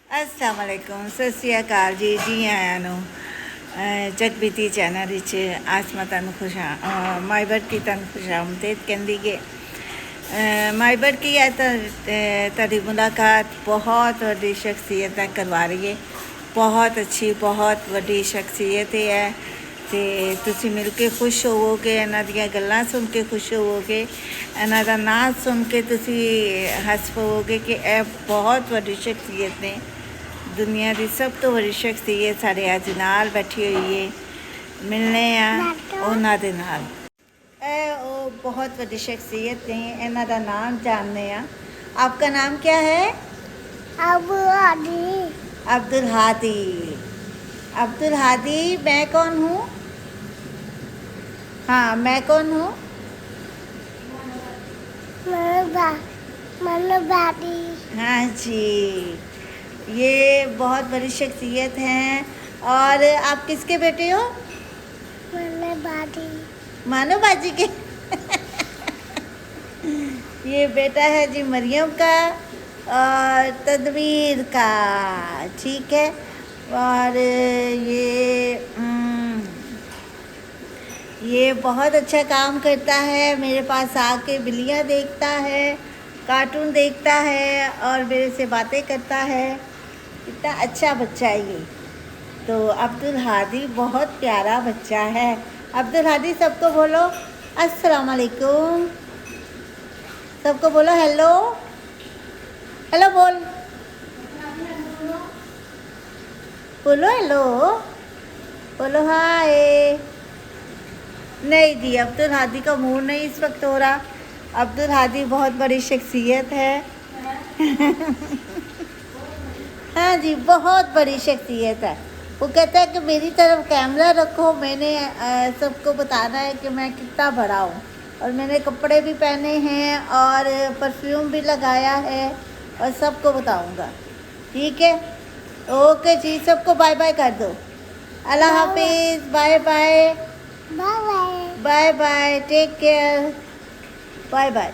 अस्सलाम वालेकुम सत श्री अकाल जी जी आया नो जगबीती चैनल विच आज मैं तुहानू माईबर्ड की तुहानू खुशामदीद कहंदी गे। माईबर्ड की है तुहाडी मुलाकात बहुत वड्डी शख्सियत है करवा रही है। बहुत अच्छी बहुत वड्डी शख्सियत है ते तुसी मिल के खुश होवोगे, इन्हां दियां गल्लां सुन के खुश होवोगे, इन्हां दा नाम सुन के तुसी हस पवोगे कि यह बहुत वड्डी शख्सियत ने। दुनिया की सब तो बड़ी शख्सियत साढ़े अज नाल बैठी हुई है, मिलने उन्हां दे नाल। बहुत बड़ी शख्सियत ने, इन्हां दा नाम जानने आ। आपका नाम क्या है? अब्दुल हादी। अब्दुल हादी। अब्दुल हादी, मैं कौन हूँ? हाँ, मैं कौन हूँ? मनोबादी। हाँ जी, ये बहुत बड़ी शख्सियत हैं। और आप किसके बेटे हो? मनोबादी। मानो बाजी के ये बेटा है जी मरियम का और तदवीर का, ठीक है। और ये बहुत अच्छा काम करता है, मेरे पास आके बिल्लियाँ देखता है, कार्टून देखता है और मेरे से बातें करता है। इतना अच्छा बच्चा है ये। तो अब्दुल हादी बहुत प्यारा बच्चा है। अब्दुल हादी, सबको बोलो अस्सलाम वालेकुम, सबको बोलो हेलो। हेलो बोल, बोलो हेलो, बोलो हाय। नहीं जी, अब्दुल हादी का मूड नहीं इस वक्त हो रहा। अब्दुल हादी बहुत बड़ी शख्सियत है हाँ जी, बहुत बड़ी शख्सियत है। वो कहता है कि मेरी तरफ कैमरा रखो, मैंने सबको बताना है कि मैं कितना बड़ा हूँ। और मैंने कपड़े भी पहने हैं और परफ्यूम भी लगाया है और सबको बताऊँगा, ठीक है। ओके जी, सबको बाय बाय कर दो। अल्लाह हाफिज़, bye bye, bye bye. Bye bye, take care, bye bye.